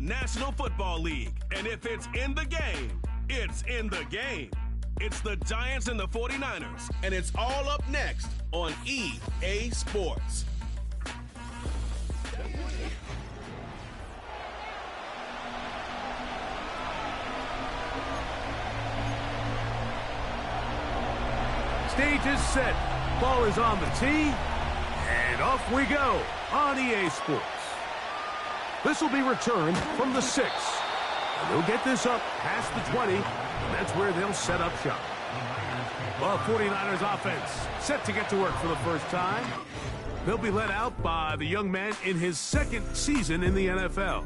National Football League. And if it's in the game, it's in the game. It's the Giants and the 49ers, and it's all up next on EA Sports. Stage is set. Ball is on the tee. And off we go on EA Sports. This will be returned from the 6. And they'll get this up past the 20. And that's where they'll set up shop. Well, 49ers offense set to get to work for the first time. They'll be led out by the young man in his second season in the NFL.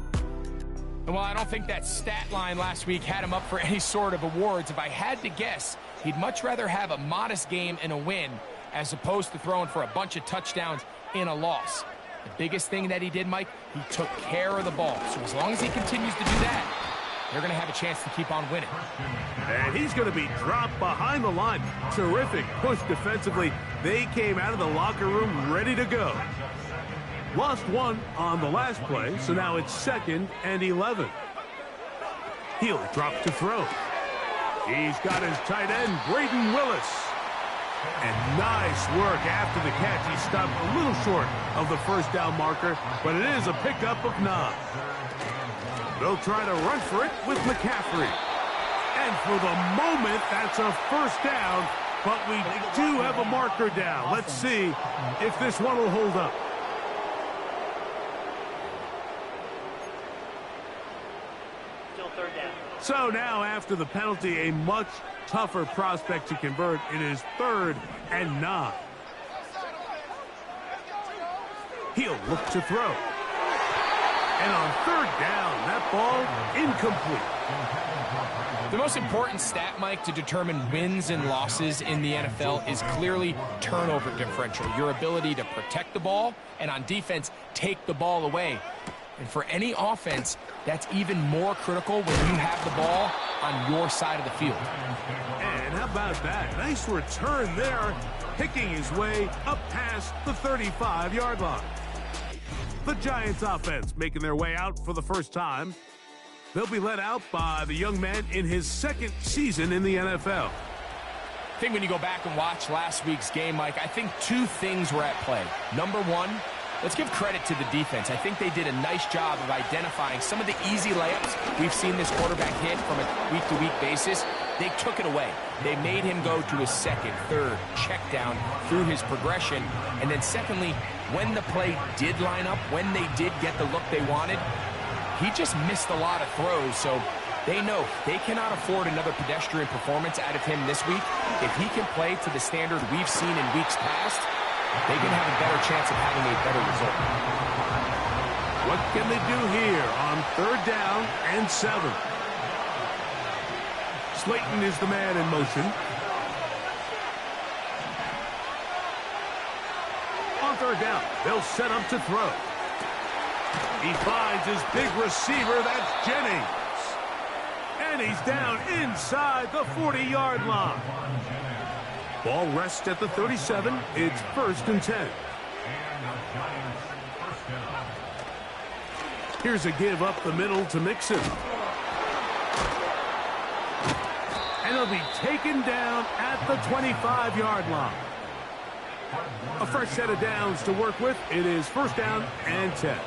Well, I don't think that stat line last week had him up for any sort of awards. If I had to guess, he'd much rather have a modest game and a win as opposed to throwing for a bunch of touchdowns in a loss. The biggest thing that he did, Mike, he took care of the ball. So as long as he continues to do that, they're going to have a chance to keep on winning. And he's going to be dropped behind the line. Terrific push defensively. They came out of the locker room ready to go. Lost one on the last play, so now it's 2nd and 11. He'll drop to throw. He's got his tight end, Braden Willis. And nice work after the catch. He stopped a little short of the first down marker, but it is a pickup of 9. They'll try to run for it with McCaffrey. And for the moment, that's a first down, but we do have a marker down. Let's see if this one will hold up. So now, after the penalty, a much tougher prospect to convert. It is 3rd and 9. He'll look to throw. And on 3rd down, that ball incomplete. The most important stat, Mike, to determine wins and losses in the NFL is clearly turnover differential. Your ability to protect the ball and on defense, take the ball away. And for any offense, that's even more critical when you have the ball on your side of the field. And how about that? Nice return there, picking his way up past the 35-yard line. The Giants offense making their way out for the first time. They'll be led out by the young man in his second season in the NFL. I think when you go back and watch last week's game, Mike, I think 2 things were at play. Number one, let's give credit to the defense. I think they did a nice job of identifying some of the easy layups we've seen this quarterback hit from a week-to-week basis. They took it away. They made him go to his 2nd, 3rd check down through his progression. And then secondly, when the play did line up, when they did get the look they wanted, he just missed a lot of throws. So they know they cannot afford another pedestrian performance out of him this week. If he can play to the standard we've seen in weeks past, they can have a better chance of having a better result. What can they do here on 3rd down and 7? Slayton is the man in motion. On 3rd down, they'll set up to throw. He finds his big receiver, that's Jennings. And he's down inside the 40-yard line. Ball rests at the 37. It's 1st and 10. Here's a give up the middle to Mixon. And he'll be taken down at the 25-yard line. A fresh set of downs to work with. It is 1st down and 10.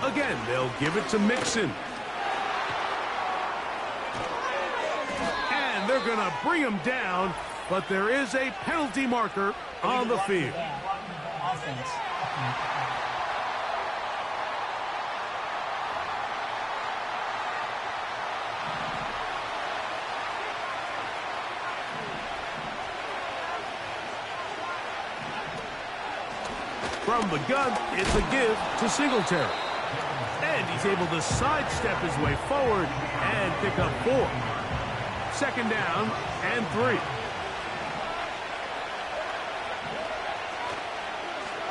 Again, they'll give it to Mixon. And they're going to bring him down, but there is a penalty marker on the field. Offense. From the gun, it's a give to Singletary. And he's able to sidestep his way forward and pick up 4. 2nd down and 3.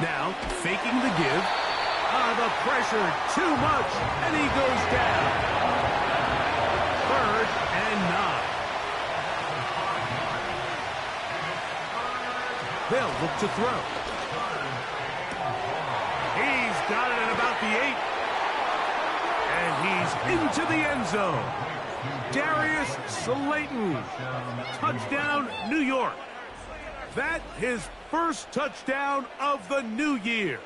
Now, faking the give. The pressure, too much, and he goes down. 3rd and 9. They'll look to throw. He's got it at about the 8. into the end zone. Darius Slayton. Touchdown, New York. That his first touchdown of the new year.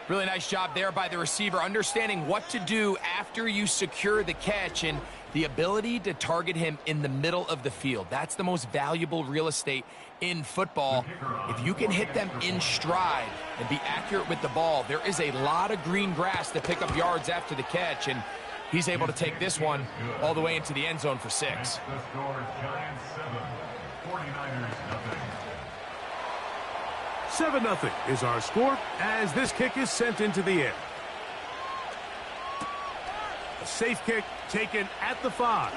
Really nice job there by the receiver, understanding what to do after you secure the catch and the ability to target him in the middle of the field. That's the most valuable real estate in football. If you can hit them in stride and be accurate with the ball, there is a lot of green grass to pick up yards after the catch, and he's able to take this one all the way into the end zone for 6. 7-0 is our score as this kick is sent into the air. A safe kick taken at the 5.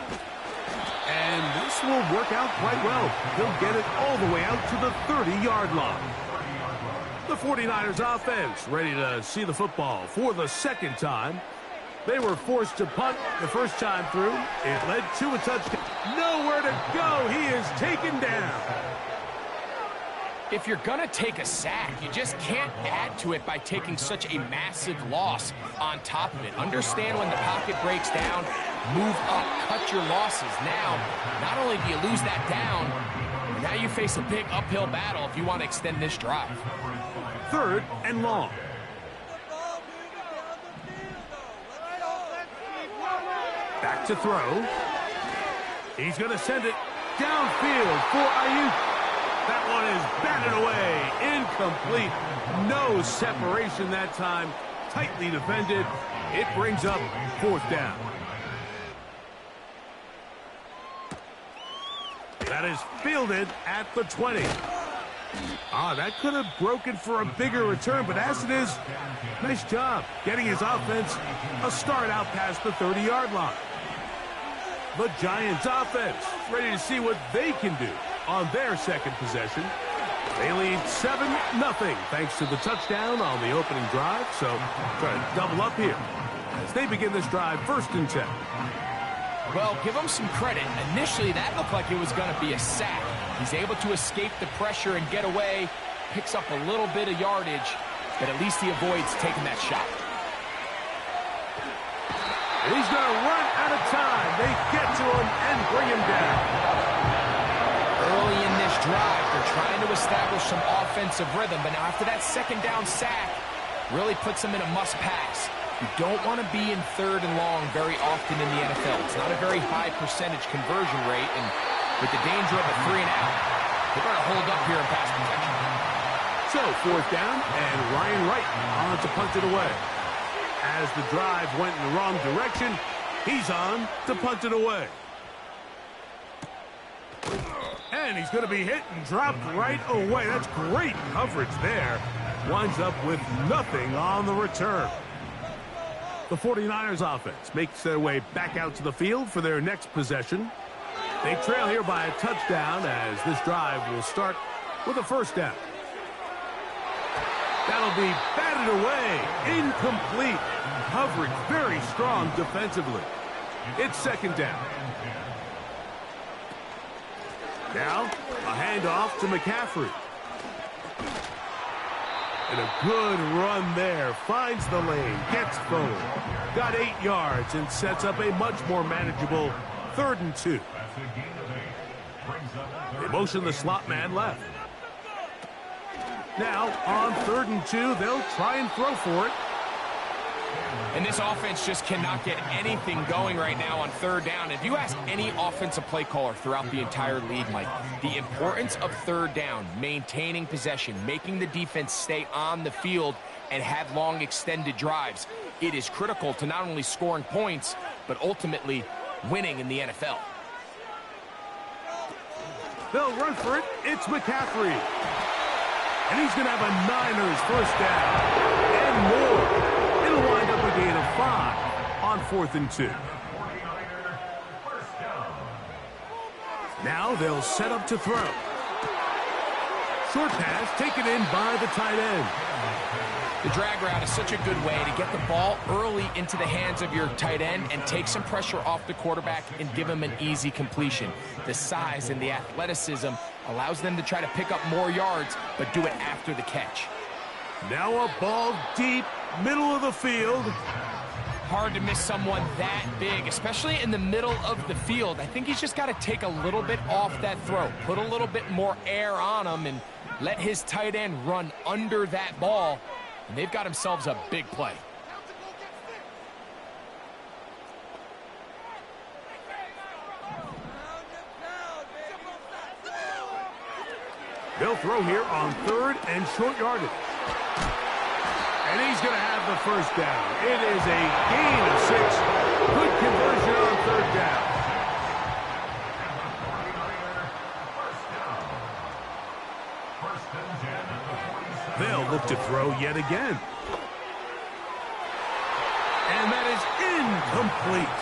And this will work out quite well. He'll get it all the way out to the 30-yard line. The 49ers offense ready to see the football for the second time. They were forced to punt the first time through. It led to a touchdown. Nowhere to go. He is taken down. If you're going to take a sack, you just can't add to it by taking such a massive loss on top of it. Understand when the pocket breaks down, move up, cut your losses. Now, not only do you lose that down, now you face a big uphill battle if you want to extend this drive. 3rd and long. Back to throw. He's going to send it downfield for Ayuk. That one is batted away. Incomplete. No separation that time. Tightly defended. It brings up 4th down. That is fielded at the 20. That could have broken for a bigger return, but as it is, nice job getting his offense a start out past the 30-yard line. The Giants offense ready to see what they can do on their second possession. They lead 7-0 thanks to the touchdown on the opening drive. So try to double up here as they begin this drive 1st and 10. Well, give him some credit. Initially, that looked like it was going to be a sack. He's able to escape the pressure and get away, picks up a little bit of yardage, but at least he avoids taking that shot. He's going to run out of time. They get to him and bring him down. Early in this drive, they're trying to establish some offensive rhythm, but now after that 2nd down sack, really puts them in a must-pass. You don't want to be in 3rd and long very often in the NFL. It's not a very high percentage conversion rate, and with the danger of a 3-and-out, they're going to hold up here in pass protection. So 4th down, and Ryan Wright on to punt it away. As the drive went in the wrong direction, he's on to punt it away. And he's going to be hit and dropped right away. That's great coverage there. Winds up with nothing on the return. The 49ers offense makes their way back out to the field for their next possession. They trail here by a touchdown as this drive will start with a 1st down. That'll be batted away. Incomplete. Coverage very strong defensively. It's 2nd down. Now, a handoff to McCaffrey. And a good run there. Finds the lane. Gets forward. Got 8 yards and sets up a much more manageable 3rd and 2. They motion the slot man left. Now, on 3rd and 2, they'll try and throw for it. And this offense just cannot get anything going right now on 3rd down. If you ask any offensive play caller throughout the entire league, Mike, the importance of 3rd down, maintaining possession, making the defense stay on the field and have long extended drives, it is critical to not only scoring points, but ultimately winning in the NFL. They'll run for it. It's McCaffrey. And he's going to have a Niners 1st down and more. It'll wind up a gain of 5 on 4th and 2. Now they'll set up to throw. Short pass taken in by the tight end. The drag route is such a good way to get the ball early into the hands of your tight end and take some pressure off the quarterback and give him an easy completion. The size and the athleticism allows them to try to pick up more yards, but do it after the catch. Now a ball deep, middle of the field. hard to miss someone that big, especially in the middle of the field. I think he's just got to take a little bit off that throw, put a little bit more air on him, and let his tight end run under that ball. And they've got themselves a big play. They'll throw here on 3rd and short yardage. And he's going to have the first down. It is a gain of 6. Good conversion on 3rd down. They'll look to throw yet again. And that is incomplete.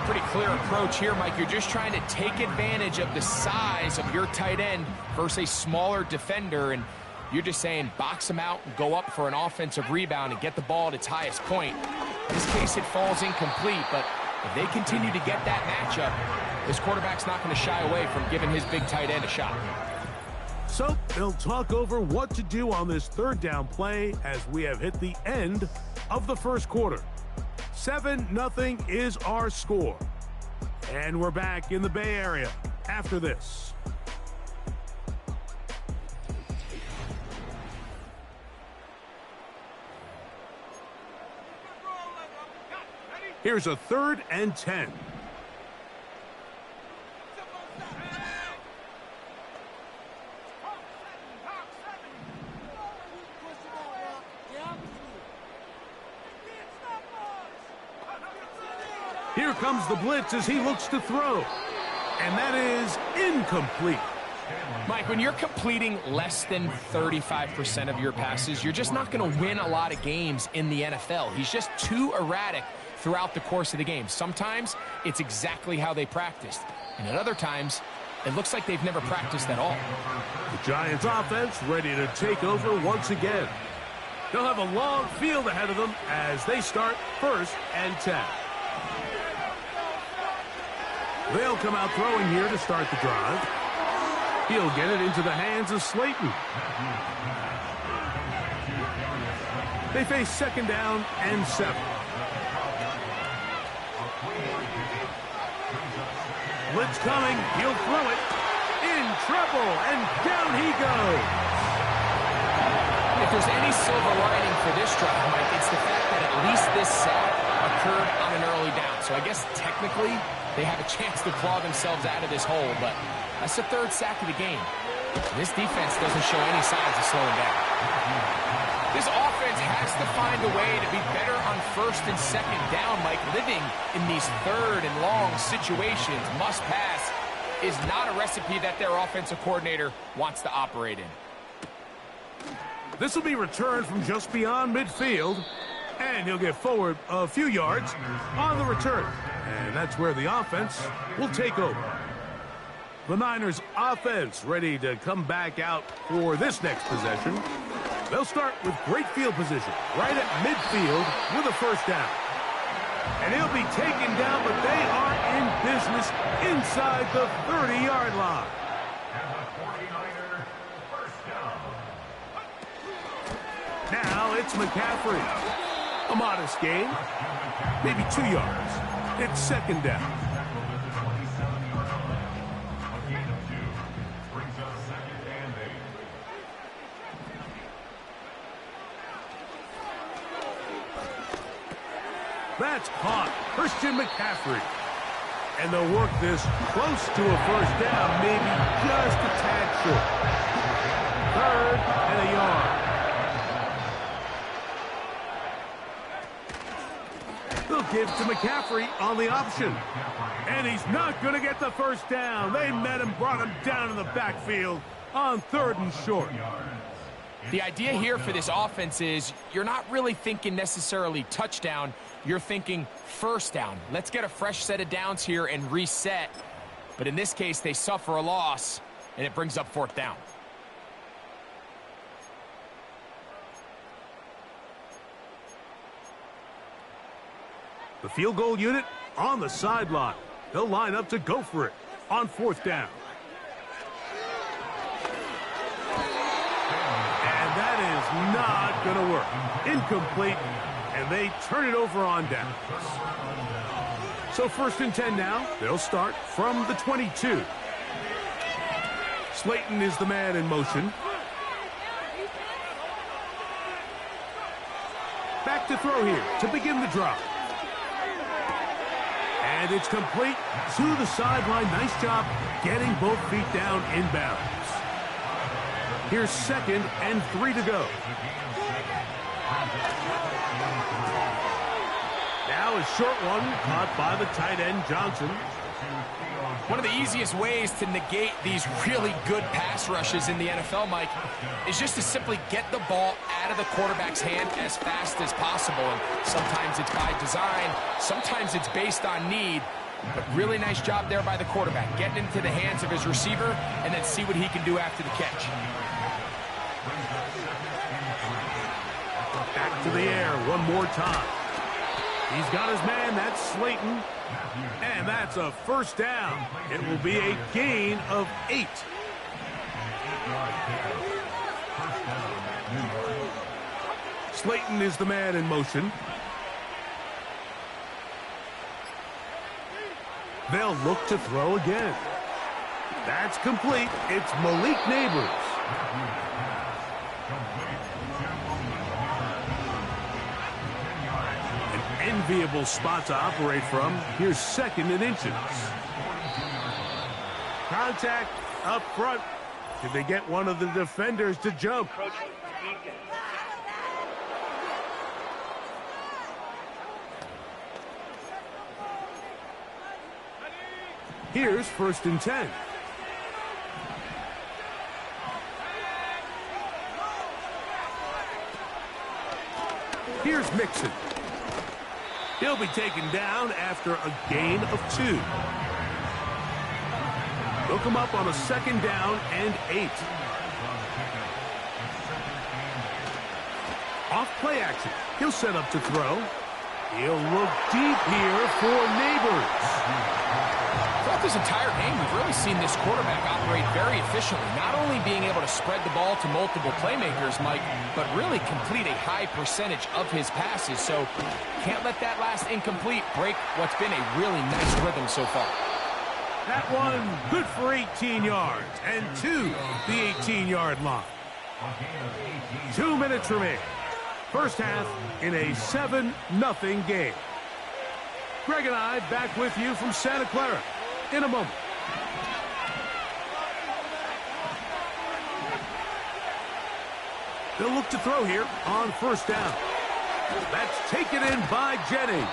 Pretty clear approach here, Mike. You're just trying to take advantage of the size of your tight end versus a smaller defender, and you're just saying box him out and go up for an offensive rebound and get the ball at its highest point. In this case, it falls incomplete, but if they continue to get that matchup, this quarterback's not going to shy away from giving his big tight end a shot. So they'll talk over what to do on this 3rd down play as we have hit the end of the first quarter. 7-0 is our score. And we're back in the Bay Area after this. Here's a 3rd and 10. Here comes the blitz as he looks to throw. And that is incomplete. Mike, when you're completing less than 35% of your passes, you're just not going to win a lot of games in the NFL. He's just too erratic throughout the course of the game. Sometimes it's exactly how they practiced. And at other times, it looks like they've never practiced at all. The Giants offense ready to take over once again. They'll have a long field ahead of them as they start 1st and 10. They'll come out throwing here to start the drive. He'll get it into the hands of Slayton. They face 2nd down and 7. Blitz coming. He'll throw it. In trouble, and down he goes. If there's any silver lining for this drive, Mike, it's the fact that at least this sack occurred on an early down. So I guess technically they have a chance to claw themselves out of this hole, but that's the 3rd sack of the game. This defense doesn't show any signs of slowing down. This offense has to find a way to be better on 1st and 2nd down, Mike. Living in these 3rd and long situations, must pass, is not a recipe that their offensive coordinator wants to operate in. This will be returned from just beyond midfield, and he'll get forward a few yards on the return. And that's where the offense will take over. The Niners offense ready to come back out for this next possession. They'll start with great field position right at midfield with a 1st down. And he'll be taken down, but they are in business inside the 30-yard line. Now it's McCaffrey. A modest gain, maybe 2 yards. It's 2nd down. That's caught. Christian McCaffrey. And they'll work this close to a 1st down, maybe just a tad short. 3rd and a yard. They'll give to McCaffrey on the option. And he's not going to get the 1st down. They met him, brought him down in the backfield on 3rd and short. The idea here for this offense is you're not really thinking necessarily touchdown. You're thinking 1st down. Let's get a fresh set of downs here and reset. But in this case, they suffer a loss, and it brings up 4th down. The field goal unit on the sideline. They'll line up to go for it on 4th down. And that is not going to work. Incomplete. and they turn it over on downs. So 1st and 10 now. They'll start from the 22. Slayton is the man in motion. Back to throw here to begin the drive. And it's complete to the sideline. Nice job getting both feet down in bounds. Here's 2nd and 3 to go. Now a short one caught by the tight end, Johnson. One of the easiest ways to negate these really good pass rushes in the NFL, Mike, is just to simply get the ball out of the quarterback's hand as fast as possible. And sometimes it's by design, sometimes it's based on need. But really nice job there by the quarterback, getting into the hands of his receiver and then see what he can do after the catch. Back to the air one more time. He's got his man, that's Slayton. And that's a 1st down. It will be a gain of 8. Slayton is the man in motion. They'll look to throw again. That's complete. It's Malik Nabers. Enviable spot to operate from. Here's 2nd and inches. Contact up front. Did they get one of the defenders to jump? Here's 1st and 10. Here's Mixon. He'll be taken down after a gain of 2. They'll come up on a 2nd down and 8. Off play action. He'll set up to throw. He'll look deep here for Nabers. Throughout this entire game, we've really seen this quarterback operate very efficiently, not only being able to spread the ball to multiple playmakers, Mike, but really complete a high percentage of his passes. So can't let that last incomplete break what's been a really nice rhythm so far. That one good for 18 yards and to the 18-yard line. 2 minutes remain. 1st half in a 7-0 game. Greg and I back with you from Santa Clara in a moment. They'll look to throw here on 1st down. That's taken in by Jennings.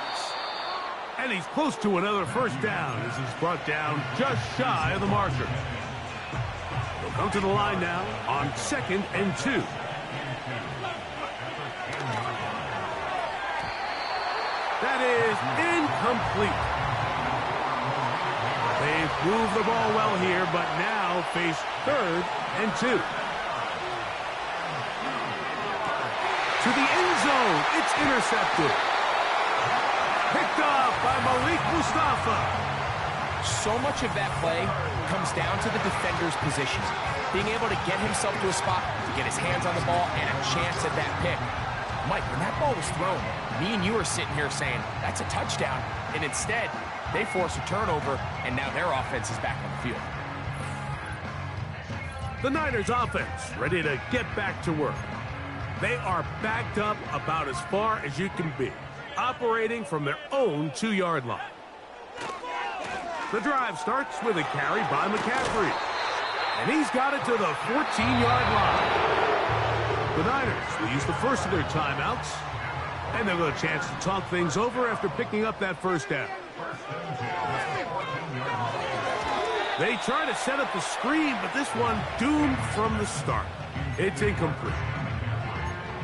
And he's close to another 1st down as he's brought down just shy of the marker. They'll come to the line now on 2nd and 2. That is incomplete. They've moved the ball well here, but now face 3rd and 2. To the end zone. It's intercepted. Picked up by Malik Mustafa. So much of that play comes down to the defender's position. Being able to get himself to a spot, to get his hands on the ball, and a chance at that pick. Mike, when that ball was thrown, me and you are sitting here saying, that's a touchdown. And instead, they force a turnover, and now their offense is back on the field. The Niners offense ready to get back to work. They are backed up about as far as you can be, operating from their own 2-yard line. The drive starts with a carry by McCaffrey. And he's got it to the 14-yard line. The Niners will use the first of their timeouts, and they'll get a chance to talk things over after picking up that 1st down. They try to set up the screen, but this one doomed from the start. It's incomplete.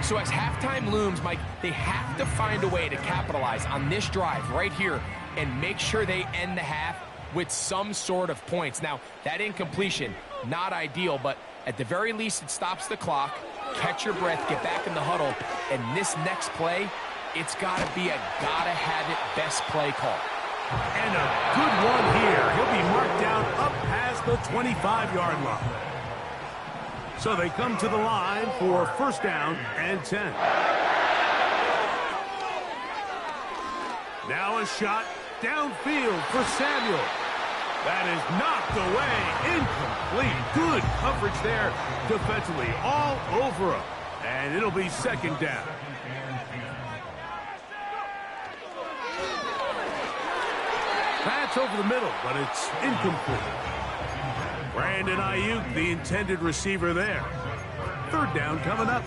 So as halftime looms, Mike, they have to find a way to capitalize on this drive right here and make sure they end the half with some sort of points. Now, that incompletion, not ideal, but at the very least, it stops the clock. Catch your breath, get back in the huddle, and this next play, it's got to be a gotta-have-it best play call. And a good one here. He'll be marked down up past the 25-yard line. So they come to the line for 1st down and 10. Now a shot downfield for Samuel. That is knocked away, incomplete. Good coverage there defensively, all over him. And it'll be second down. That's over the middle, but it's incomplete. Brandon Ayuk, the intended receiver there. Third down coming up.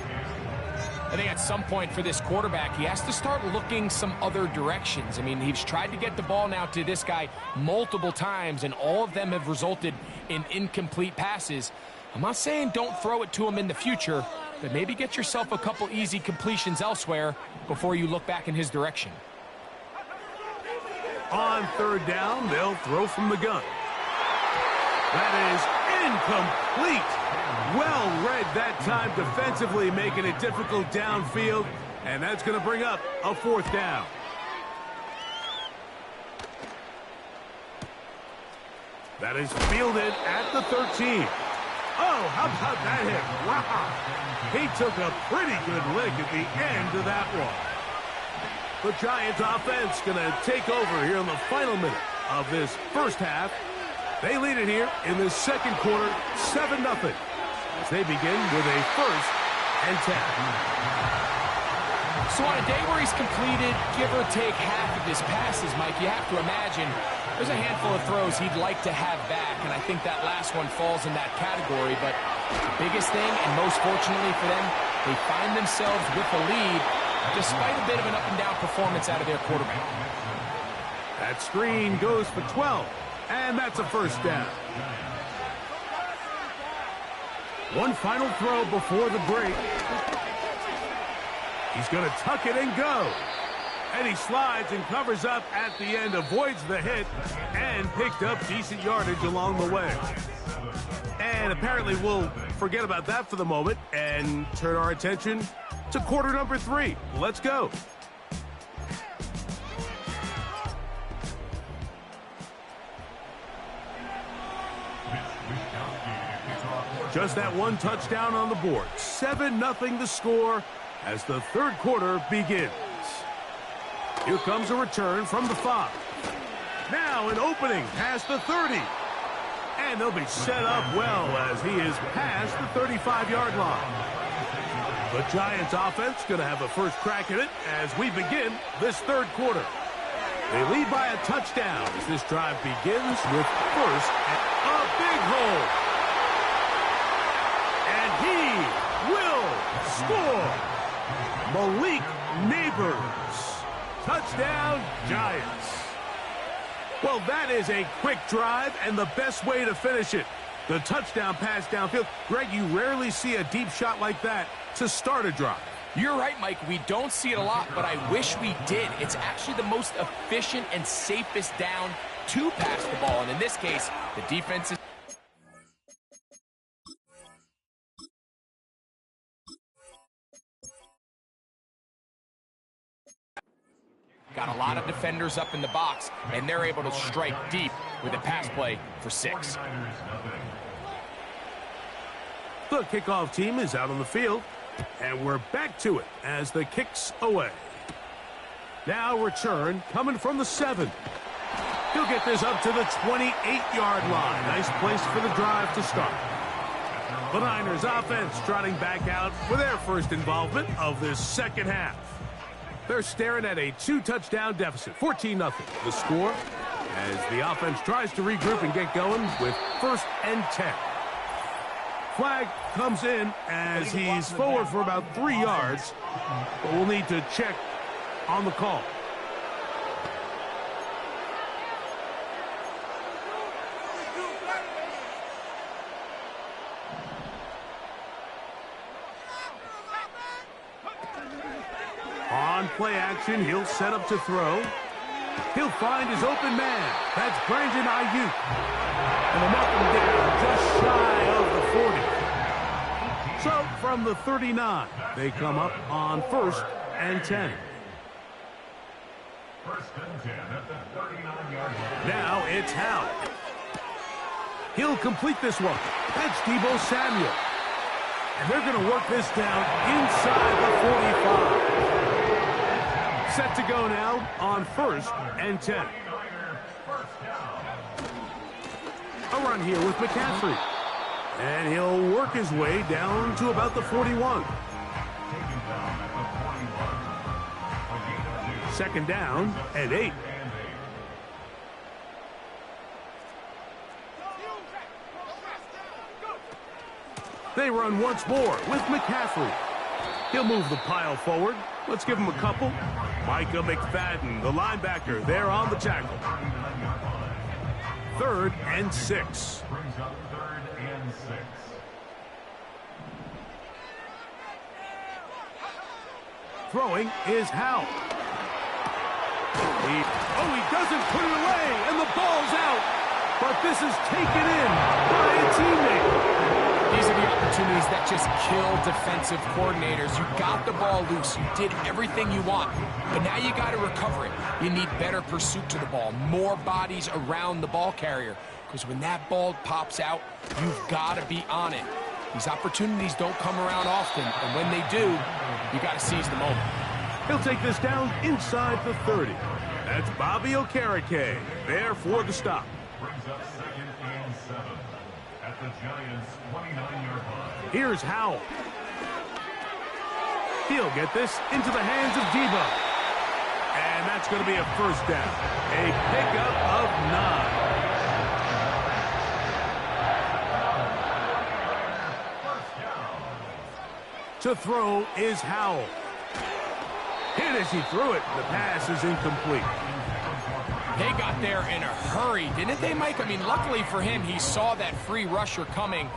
I think at some point for this quarterback, he has to start looking some other directions. I mean, he's tried to get the ball now to this guy multiple times, and all of them have resulted in incomplete passes. I'm not saying don't throw it to him in the future, but maybe get yourself a couple easy completions elsewhere before you look back in his direction. On third down, they'll throw from the gun. That is incomplete. Well read that time defensively, making it difficult downfield, and that's going to bring up a fourth down. That is fielded at the 13. Oh, how about that hit? Wow. He took a pretty good lick at the end of that one. The Giants offense going to take over here in the final minute of this first half. They lead it here in the second quarter, 7-0. As they begin with a 1st and 10. So on a day where he's completed, give or take half of his passes, Mike, you have to imagine there's a handful of throws he'd like to have back, and I think that last one falls in that category. But the biggest thing, and most fortunately for them, they find themselves with the lead despite a bit of an up-and-down performance out of their quarterback. That screen goes for 12, and that's a first down. One final throw before the break. He's going to tuck it and go. And he slides and covers up at the end, avoids the hit, and picked up decent yardage along the way. And apparently we'll forget about that for the moment and turn our attention to quarter number 3. Let's go. Just that one touchdown on the board. 7-0 the score as the third quarter begins. Here comes a return from the 5. Now an opening past the 30. And they'll be set up well as he is past the 35-yard line. The Giants offense going to have a first crack at it as we begin this third quarter. They lead by a touchdown as this drive begins with first and a big hole. He will score. Malik Neighbors. Touchdown, Giants. Well, that is a quick drive and the best way to finish it. The touchdown pass downfield. Greg, you rarely see a deep shot like that to start a drive. You're right, Mike. We don't see it a lot, but I wish we did. It's actually the most efficient and safest down to pass the ball. And in this case, the defense is... Got a lot of defenders up in the box, and they're able to strike deep with a pass play for 6. The kickoff team is out on the field, and we're back to it as the kick's away. Now return coming from the 7. He'll get this up to the 28-yard line. Nice place for the drive to start. The Niners offense trotting back out for their first involvement of this second half. They're staring at a 2-touchdown deficit, 14-0. The score as the offense tries to regroup and get going with 1st and 10. Flag comes in as he's forward for about 3 yards, but we'll need to check on the call. On play action, he'll set up to throw. He'll find his open man. That's Brandon Ayuk. And they'll knock him down just shy of the 40. So from the 39, they come up on 1st and 10. Now it's Howard. He'll complete this one. That's Deebo Samuel. And they're going to work this down inside the 45. Set to go now on 1st and 10. A run here with McCaffrey. And he'll work his way down to about the 41. Second down and 8. They run once more with McCaffrey. He'll move the pile forward. Let's give him a couple. Micah McFadden, the linebacker, there on the tackle. 3rd and 6. Throwing is Howell. He doesn't put it away, and the ball's out. But this is taken in by a teammate. These are the opportunities that just kill defensive coordinators. You got the ball loose. You did everything you want. But now you got to recover it. You need better pursuit to the ball, more bodies around the ball carrier. Because when that ball pops out, you've got to be on it. These opportunities don't come around often. And when they do, you got to seize the moment. He'll take this down inside the 30. That's Bobby Okereke there for the stop. Brings up 2nd and 7 at the Giants' 29-yard line. Here's Howell. He'll get this into the hands of Debo. And that's going to be a first down. A pickup of 9. To throw is Howell. Hit as he threw it. The pass is incomplete. They got there in a hurry, didn't they, Mike? I mean, luckily for him, he saw that free rusher coming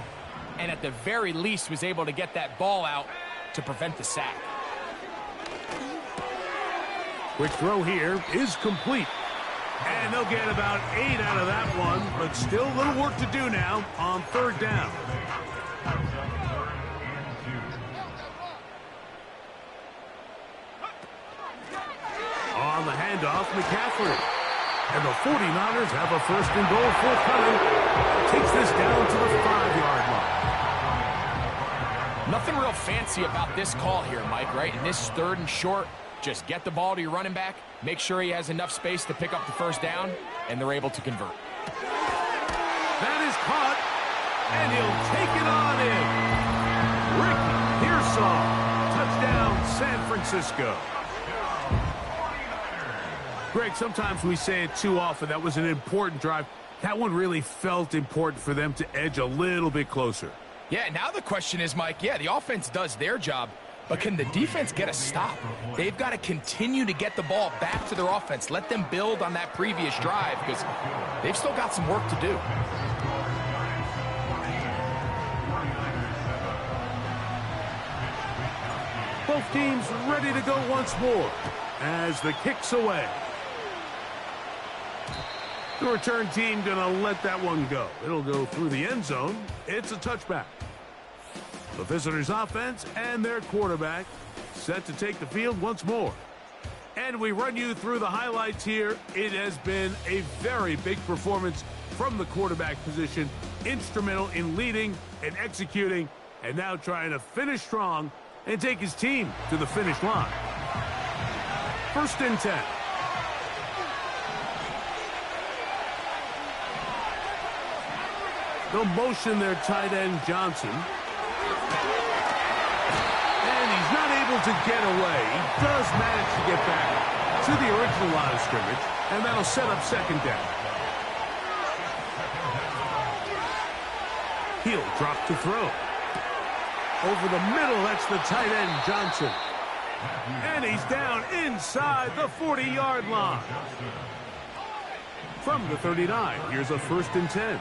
and at the very least was able to get that ball out to prevent the sack. Quick throw here is complete. And they'll get about 8 out of that one, but still a little work to do now on 3rd down. On the handoff, McCaffrey. And the 49ers have a 1st and goal forthcoming. Takes this down to the 5-yard line. Nothing real fancy about this call here, Mike, right? In this 3rd and short, just get the ball to your running back, make sure he has enough space to pick up the 1st down, and they're able to convert. That is caught, and he'll take it on in. Ricky Pearsall, touchdown San Francisco. Greg, sometimes we say it too often. That was an important drive. That one really felt important for them to edge a little bit closer. Yeah, now the question is, Mike, yeah, the offense does their job, but can the defense get a stop? They've got to continue to get the ball back to their offense. Let them build on that previous drive because they've still got some work to do. Both teams ready to go once more as the kick's away. The return team going to let that one go. It'll go through the end zone. It's a touchback. The visitors' offense and their quarterback set to take the field once more. And we run you through the highlights here. It has been a very big performance from the quarterback position. Instrumental in leading and executing, and now trying to finish strong and take his team to the finish line. 1st and 10. They'll motion their tight end, Johnson. And he's not able to get away. He does manage to get back to the original line of scrimmage, and that'll set up 2nd down. He'll drop to throw. Over the middle, that's the tight end, Johnson. And he's down inside the 40-yard line. From the 39, here's a 1st and 10.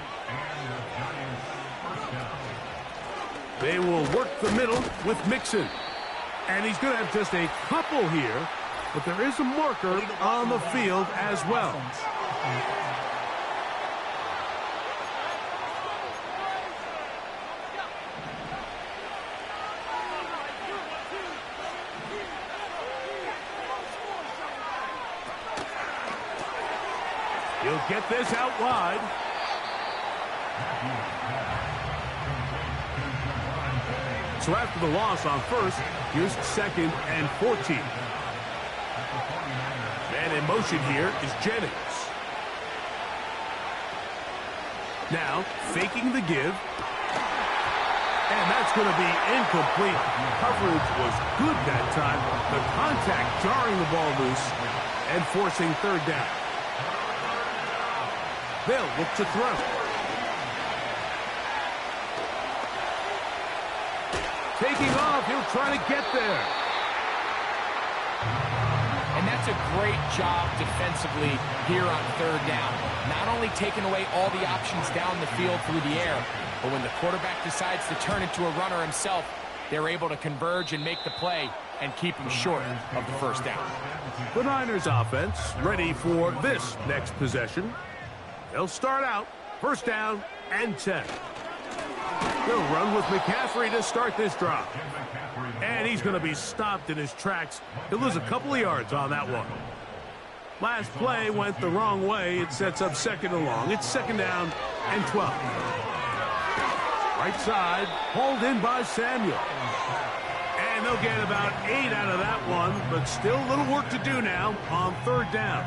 They will work the middle with Mixon. And he's going to have just a couple here, but there is a marker on the field as well. He'll get this out wide. So after the loss on 1st, here's 2nd and 14. In motion here is Jennings. Now, faking the give. And that's going to be incomplete. Coverage was good that time. The contact jarring the ball loose and forcing third down. They'll look to throw. Taking off, he'll try to get there. And that's a great job defensively here on third down. Not only taking away all the options down the field through the air, but when the quarterback decides to turn into a runner himself, they're able to converge and make the play and keep him short of the first down. The Niners offense ready for this next possession. They'll start out first down and 10. They'll run with McCaffrey to start this drive. And he's going to be stopped in his tracks. He'll lose a couple of yards on that one. Last play went the wrong way. It sets up second and long. It's second down and 12. Right side, hauled in by Samuel. And they'll get about 8 out of that one, but still a little work to do now on third down.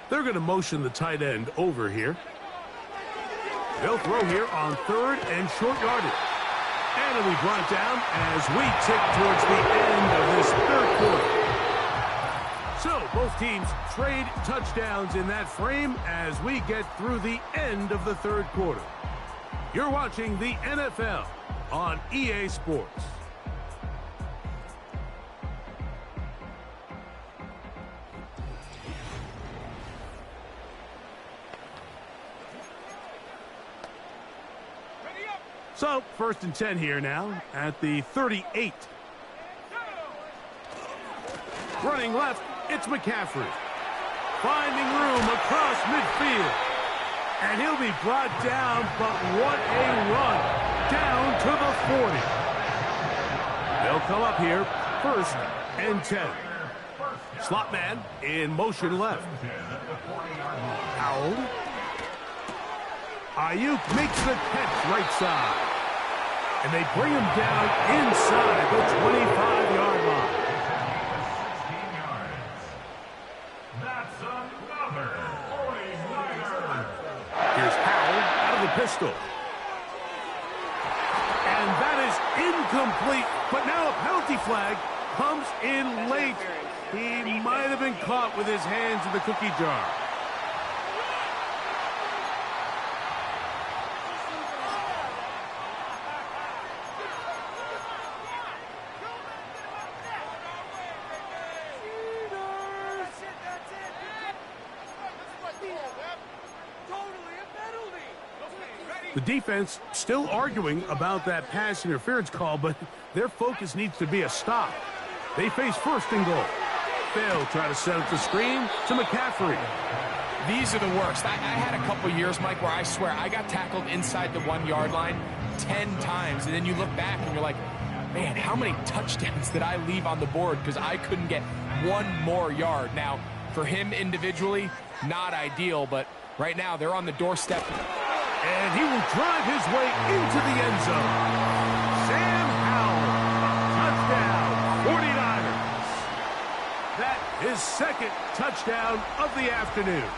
They're going to motion the tight end over here. They'll throw here on third and short yardage. And it'll be brought down as we tick towards the end of this third quarter. So both teams trade touchdowns in that frame as we get through the end of the third quarter. You're watching the NFL on EA Sports. So, first and 10 here now at the 38. Running left, it's McCaffrey. Finding room across midfield. And he'll be brought down, but what a run. Down to the 40. They'll come up here, first and 10. Slot man in motion left. Howell. Ayuk makes the catch right side. And they bring him down inside the 25-yard line. 16 yards. That's another 49er. Here's Howell out of the pistol. And that is incomplete. But now a penalty flag comes in late. He might have been caught with his hands in the cookie jar. The defense still arguing about that pass interference call, but their focus needs to be a stop. They face first and goal. They'll try to set up the screen to McCaffrey. These are the worst. I had a couple years, Mike, where I swear I got tackled inside the 1-yard line 10 times, and then you look back and you're like, man, how many touchdowns did I leave on the board because I couldn't get one more yard? Now, for him individually, not ideal, but right now they're on the doorstep. And he will drive his way into the end zone. Sam Howell, touchdown, 49ers. That is second touchdown of the afternoon.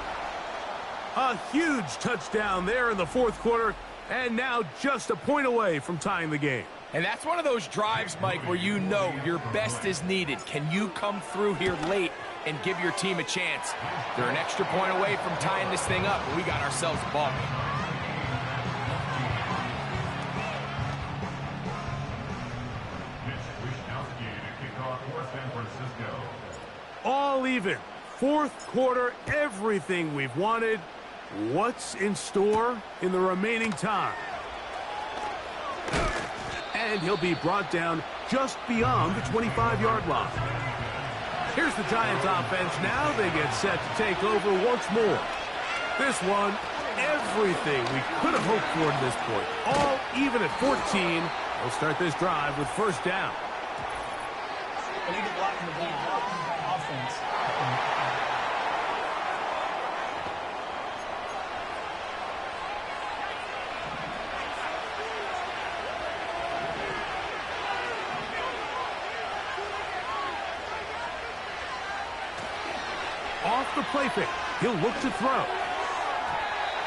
A huge touchdown there in the fourth quarter, and now just a point away from tying the game. And that's one of those drives, Mike, where you know your best is needed. Can you come through here late and give your team a chance? They're an extra point away from tying this thing up, and we got ourselves a ball game. All even. Fourth quarter, everything we've wanted. What's in store in the remaining time? And he'll be brought down just beyond the 25-yard line. Here's the Giants offense now. They get set to take over once more. This one, everything we could have hoped for at this point. All even at 14. They'll start this drive with first down. They need to block in the game. Offense. off the play fake. He'll look to throw.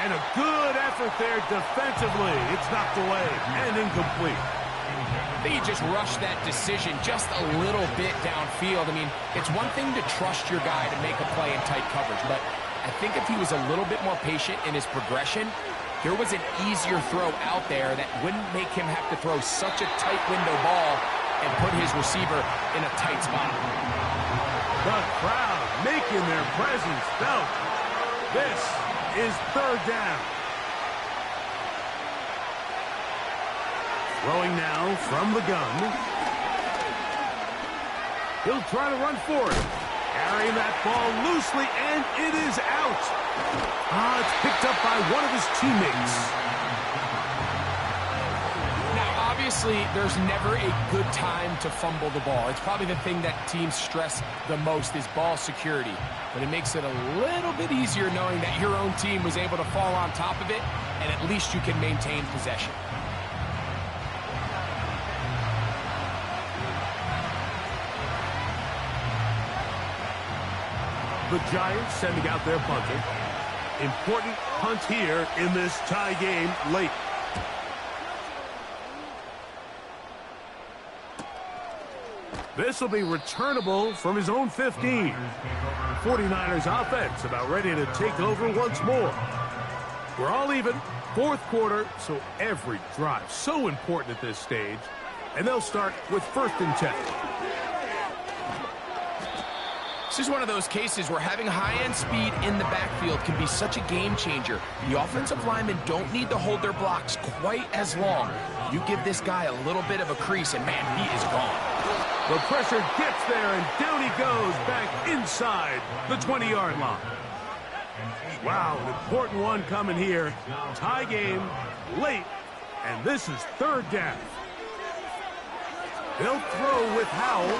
And a good effort there defensively. It's knocked away and incomplete. I think he just rushed that decision just a little bit downfield. I mean, it's one thing to trust your guy to make a play in tight coverage, but I think if he was a little bit more patient in his progression, here was an easier throw out there that wouldn't make him have to throw such a tight window ball and put his receiver in a tight spot. The crowd making their presence felt. This is third down. Throwing now from the gun. He'll try to run for it. Carrying that ball loosely, and it is out. It's picked up by one of his teammates. Now, obviously, there's never a good time to fumble the ball. It's probably the thing that teams stress the most is ball security. But it makes it a little bit easier knowing that your own team was able to fall on top of it, and at least you can maintain possession. The Giants sending out their punter. Important punt here in this tie game late. This will be returnable from his own 15. 49ers offense about ready to take over once more. We're all even. Fourth quarter, so every drive so important at this stage. And they'll start with 1st and 10. This is one of those cases where having high-end speed in the backfield can be such a game changer. The offensive linemen don't need to hold their blocks quite as long. You give this guy a little bit of a crease, and man, he is gone. The pressure gets there, and down he goes back inside the 20-yard line. Wow, an important one coming here. Tie game, late, and this is third down. They'll throw with Howell.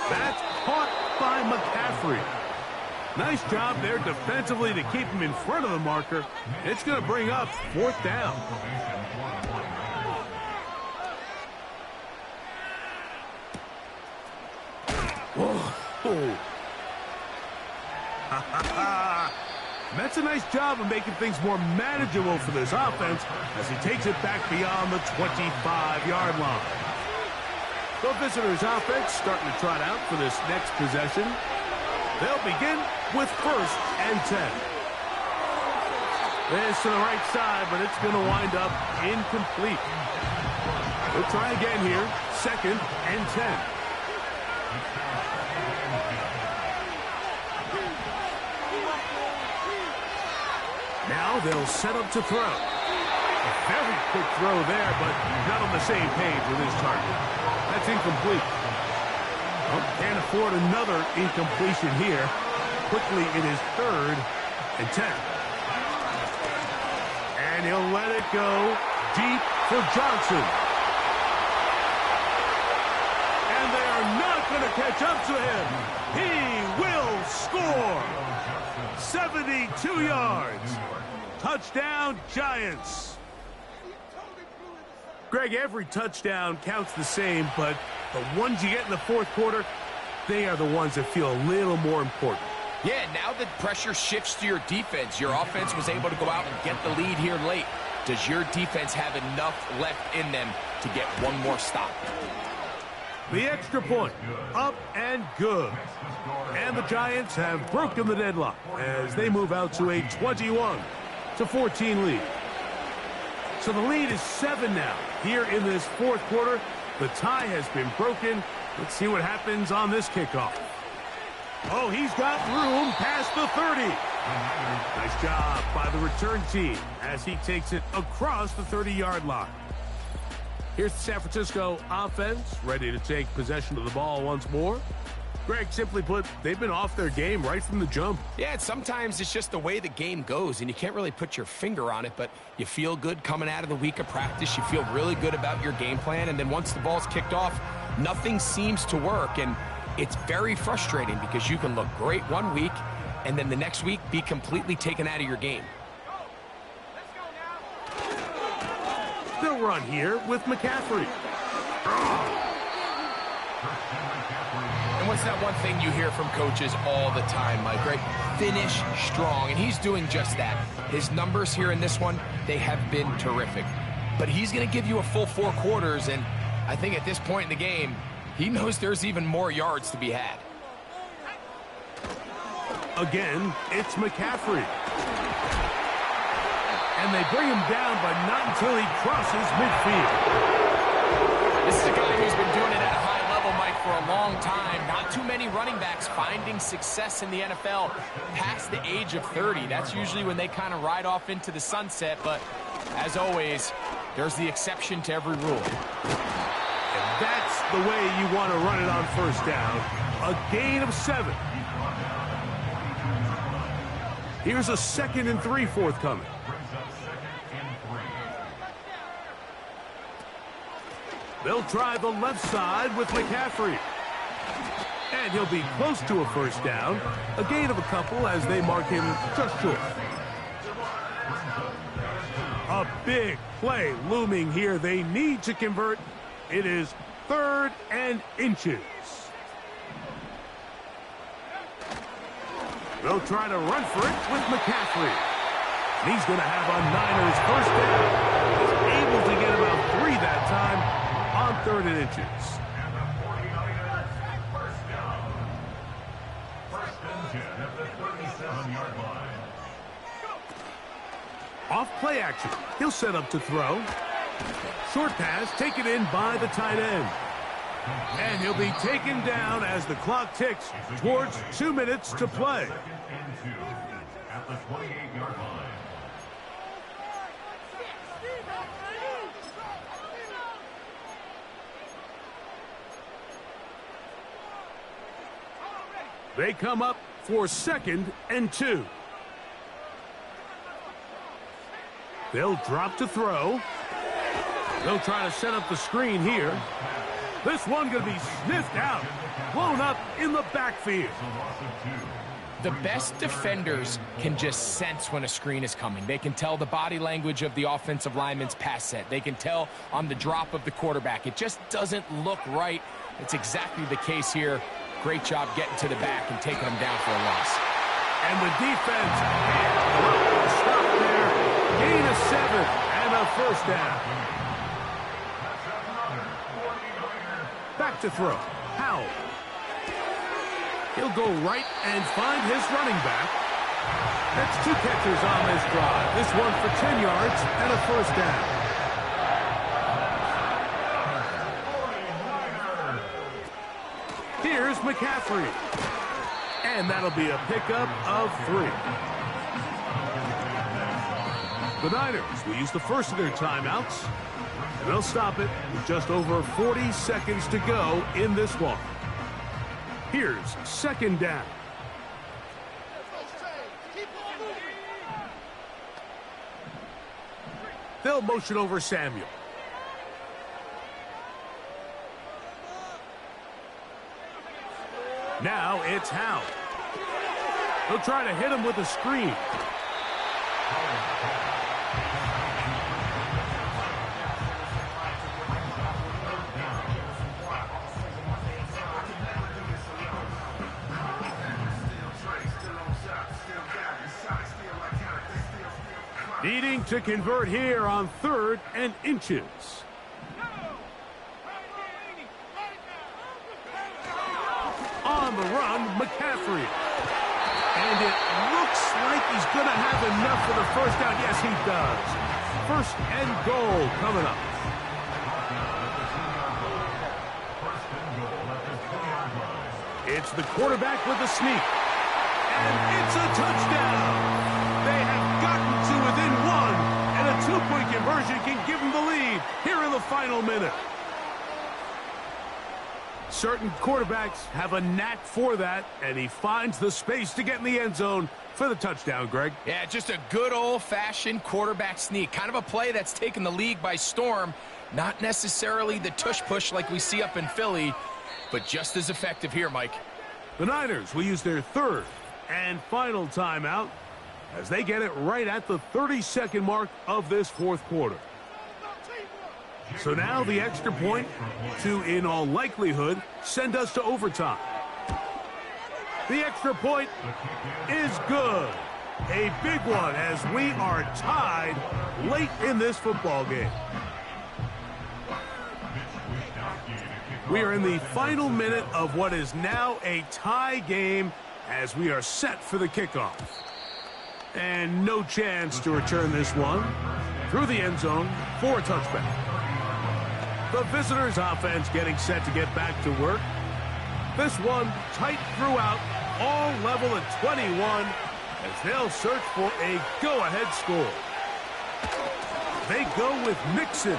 That's caught by McCaffrey. Nice job there defensively to keep him in front of the marker. It's going to bring up 4th down. Whoa. That's a nice job of making things more manageable for this offense as he takes it back beyond the 25-yard line. The visitors' offense starting to trot out for this next possession. They'll begin with 1st and 10. This to the right side, but it's going to wind up incomplete. We'll try again here. 2nd and 10. Now they'll set up to throw. A very quick throw there, but not on the same page with his target. That's incomplete. Well, can't afford another incompletion here. Quickly it is 3rd and 10. And he'll let it go deep for Johnson. And they are not going to catch up to him. He will score. 72 yards. Touchdown, Giants. Greg, every touchdown counts the same, but the ones you get in the fourth quarter, they are the ones that feel a little more important. Yeah, now that pressure shifts to your defense, your offense was able to go out and get the lead here late. Does your defense have enough left in them to get one more stop? The extra point, up and good. And the Giants have broken the deadlock as they move out to a 21-14 lead. So the lead is 7 now. Here in this fourth quarter, the tie has been broken. Let's see what happens on this kickoff. Oh, he's got room past the 30. Nice job by the return team as he takes it across the 30-yard line. Here's the San Francisco offense, ready to take possession of the ball once more. Greg, simply put, they've been off their game right from the jump. Yeah, and sometimes it's just the way the game goes, and you can't really put your finger on it, but you feel good coming out of the week of practice. You feel really good about your game plan, and then once the ball's kicked off, nothing seems to work, and it's very frustrating because you can look great one week, and then the next week be completely taken out of your game. They'll run here with McCaffrey. And And what's that one thing you hear from coaches all the time, Mike, right? Finish strong, and he's doing just that. His numbers here in this one, they have been terrific. But he's going to give you a full 4 quarters, and I think at this point in the game, he knows there's even more yards to be had. Again, it's McCaffrey. And they bring him down, but not until he crosses midfield. This is a guy who's been doing it at a high level, Mike, for a long time. Not too many running backs finding success in the NFL past the age of 30. That's usually when they kind of ride off into the sunset, but as always, there's the exception to every rule. And that's the way you want to run it on first down. A gain of 7. Here's a 2nd and 3 forthcoming. They'll try the left side with McCaffrey. And he'll be close to a first down. A gain of a couple as they mark him just short. A big play looming here. They need to convert. It is 3rd and inches. They'll try to run for it with McCaffrey. He's going to have a Niners first down. He's able to get about 3 that time on 3rd and inches. And the 49ers first down. 1st and 10 at the 37-yard line. Off play action. He'll set up to throw. Short pass taken in by the tight end. And he'll be taken down as the clock ticks towards 2 minutes to play. 2nd and 2 at the 28-yard line. They come up for 2nd and 2. They'll drop to throw. They'll try to set up the screen here. This one going to be sniffed out. Blown up in the backfield. The best defenders can just sense when a screen is coming. They can tell the body language of the offensive lineman's pass set. They can tell on the drop of the quarterback. It just doesn't look right. It's exactly the case here. Great job getting to the back and taking them down for a loss. And the defense can't stop there. Gain of 7 and a first down. Back to throw. Howell. He'll go right and find his running back. That's 2 catches on this drive. This one for 10 yards and a first down. Here's McCaffrey. And that'll be a pickup of 3. The Niners will use the first of their timeouts. And they'll stop it with just over 40 seconds to go in this one. Here's 2nd down. They'll motion over Samuel. Now it's Howell. They'll try to hit him with a screen. Needing to convert here on 3rd and inches. On the run, McCaffrey. And it looks like he's going to have enough for the first down. Yes, he does. 1st and goal coming up. It's the quarterback with the sneak. And it's a touchdown. They have gotten to within 1, and a 2-point conversion can give them the lead here in the final minute. Certain quarterbacks have a knack for that, and he finds the space to get in the end zone for the touchdown, Greg. Yeah, just a good old-fashioned quarterback sneak. Kind of a play that's taken the league by storm. Not necessarily the tush-push like we see up in Philly, but just as effective here, Mike. The Niners will use their 3rd and final timeout as they get it right at the 30-second mark of this 4th quarter. So now the extra point to, in all likelihood, send us to overtime. The extra point is good. A big one as we are tied late in this football game. We are in the final minute of what is now a tie game as we are set for the kickoff. And no chance to return this one through the end zone for a touchback. The visitors' offense getting set to get back to work. This one tight throughout, all level at 21 as they'll search for a go-ahead score. They go with Mixon.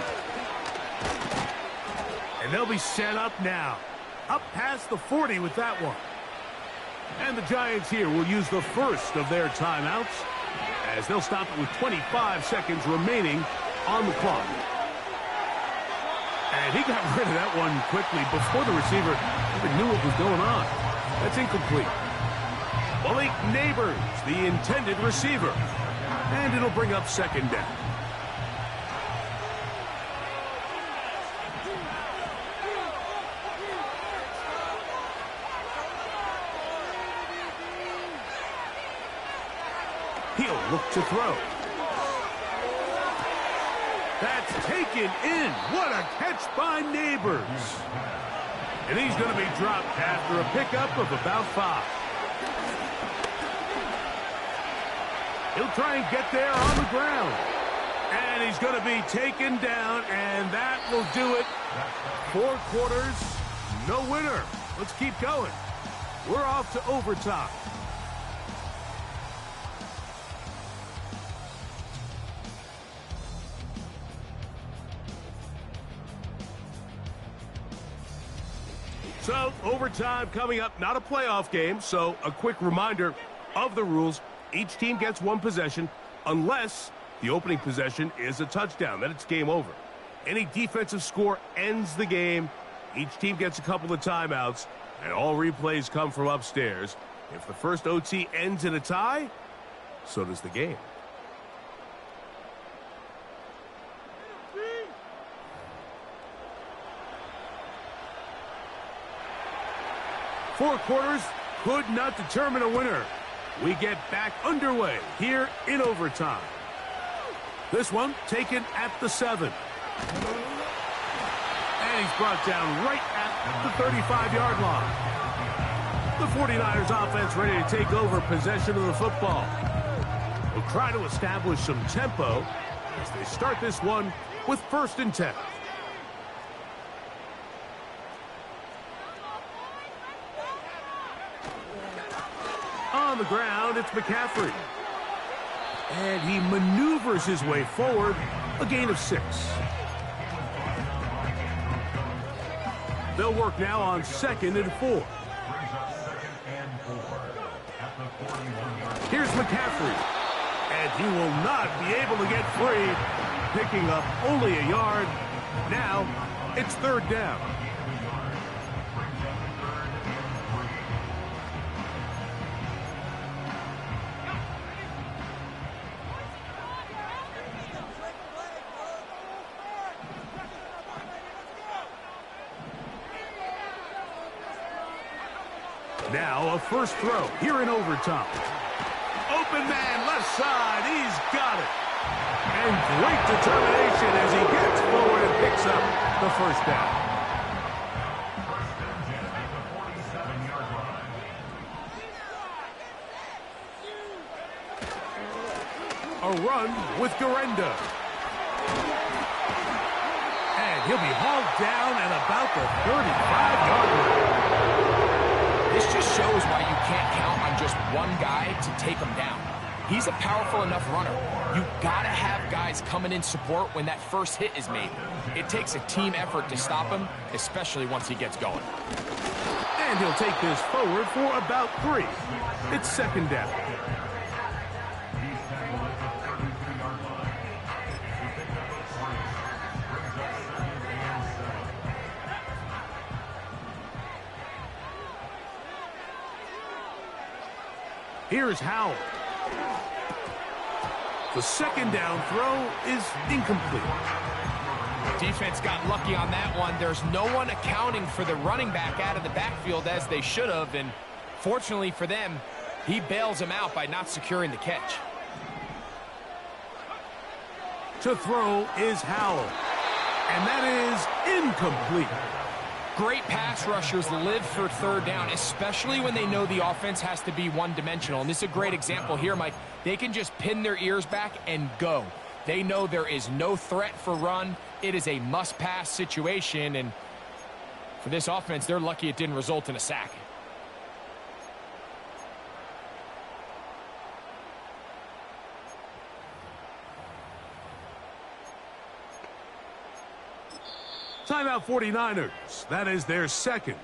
And they'll be set up now. Up past the 40 with that one. And the Giants here will use the first of their timeouts as they'll stop it with 25 seconds remaining on the clock. And he got rid of that one quickly before the receiver even knew what was going on. That's incomplete. Malik Neighbors, the intended receiver. And it'll bring up second down. He'll look to throw. That's taken in. What a catch by Neighbors. And he's going to be dropped after a pickup of about 5. He'll try and get there on the ground. And he's going to be taken down, and that will do it. 4 quarters, no winner. Let's keep going. We're off to overtime. So, overtime coming up, not a playoff game, so a quick reminder of the rules. Each team gets 1 possession unless the opening possession is a touchdown. Then it's game over. Any defensive score ends the game. Each team gets a couple of timeouts, and all replays come from upstairs. If the first OT ends in a tie, so does the game. Four quarters could not determine a winner. We get back underway here in overtime. This one taken at the 7. And he's brought down right at the 35-yard line. The 49ers offense ready to take over possession of the football. Will try to establish some tempo as they start this one with 1st and 10. On the ground, it's McCaffrey. And he maneuvers his way forward, a gain of 6. They'll work now on 2nd and 4. Here's McCaffrey. And he will not be able to get free, picking up only a yard. Now, it's 3rd down. Now a first throw here in overtime. Open man left side. He's got it. And great determination as he gets forward and picks up the 1st down. A run with Garenda. And he'll be hauled down at about the 35-yard line. This just shows why you can't count on just one guy to take him down. He's a powerful enough runner. You gotta have guys coming in support when that first hit is made. It takes a team effort to stop him, especially once he gets going. And he'll take this forward for about 3. It's 2nd down. Here's Howell. The 2nd down throw is incomplete. Defense got lucky on that one. There's no one accounting for the running back out of the backfield as they should have, and Fortunately for them, he bails him out by not securing the catch. To throw is Howell, and that is incomplete. Great pass rushers live for third down, especially when they know the offense has to be one-dimensional. And this is a great example here, Mike. They can just pin their ears back and go. They know there is no threat for run. It is a must-pass situation, and for this offense, they're lucky it didn't result in a sack. Timeout 49ers. That is their second.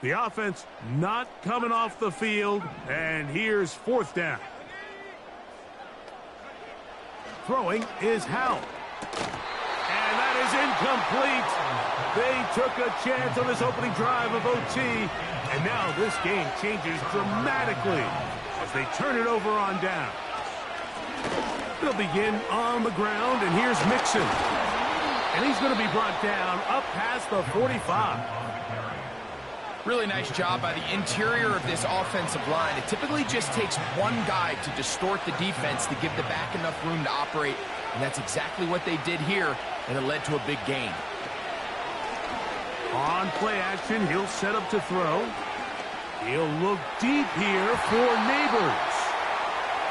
The offense not coming off the field, and here's fourth down. Throwing is Howell. And that is incomplete. They took a chance on this opening drive of OT, and now this game changes dramatically as they turn it over on down. They'll begin on the ground, and here's Mixon. And he's going to be brought down up past the 45. Really nice job by the interior of this offensive line. It typically just takes one guy to distort the defense to give the back enough room to operate, and that's exactly what they did here, and it led to a big gain. On play action, he'll set up to throw. He'll look deep here for Neighbors.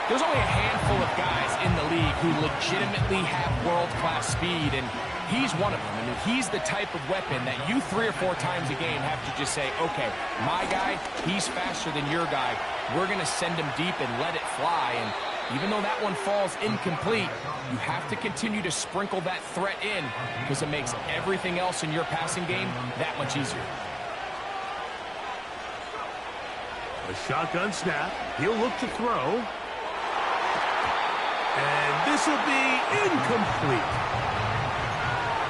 There's only a handful of guys in the league who legitimately have world-class speed, and he's one of them. I mean, he's the type of weapon that you 3 or 4 times a game have to just say, okay, my guy, he's faster than your guy. We're going to send him deep and let it fly. And even though that one falls incomplete, you have to continue to sprinkle that threat in because it makes everything else in your passing game that much easier. A shotgun snap. He'll look to throw. And this will be incomplete.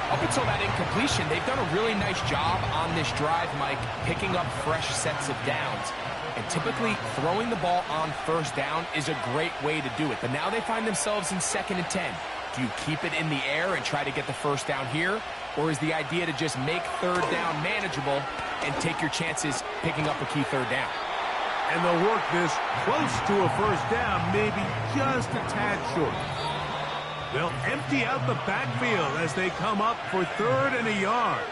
Up until that incompletion, they've done a really nice job on this drive, Mike, picking up fresh sets of downs. And typically, throwing the ball on first down is a great way to do it. But now they find themselves in 2nd and 10. Do you keep it in the air and try to get the first down here? Or is the idea to just make third down manageable and take your chances picking up a key third down? And they'll work this close to a first down, maybe just a tad short. They'll empty out the backfield as they come up for 3rd and a yard.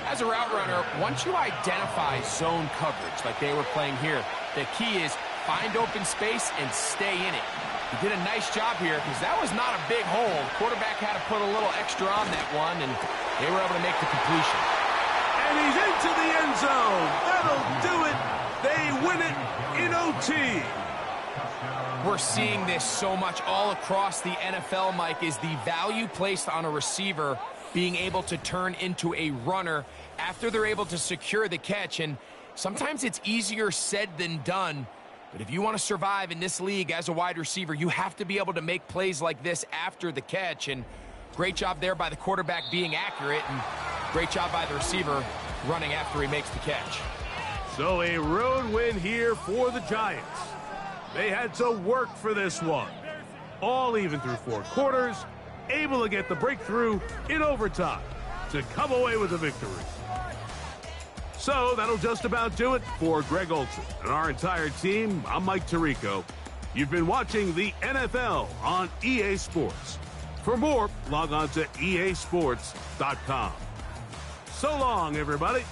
As a route runner, once you identify zone coverage like they were playing here, the key is find open space and stay in it. He did a nice job here because that was not a big hole. Quarterback had to put a little extra on that one, and they were able to make the completion. And he's into the end zone. That'll do it. They win it in OT. We're seeing this so much all across the NFL, Mike, is the value placed on a receiver being able to turn into a runner after they're able to secure the catch. And sometimes it's easier said than done. But if you want to survive in this league as a wide receiver, you have to be able to make plays like this after the catch. And great job there by the quarterback being accurate, and great job by the receiver running after he makes the catch. So a road win here for the Giants. They had to work for this one. All even through 4 quarters, able to get the breakthrough in overtime to come away with a victory. So that'll just about do it for Greg Olsen and our entire team. I'm Mike Tirico. You've been watching the NFL on EA Sports. For more, log on to easports.com. So long, everybody.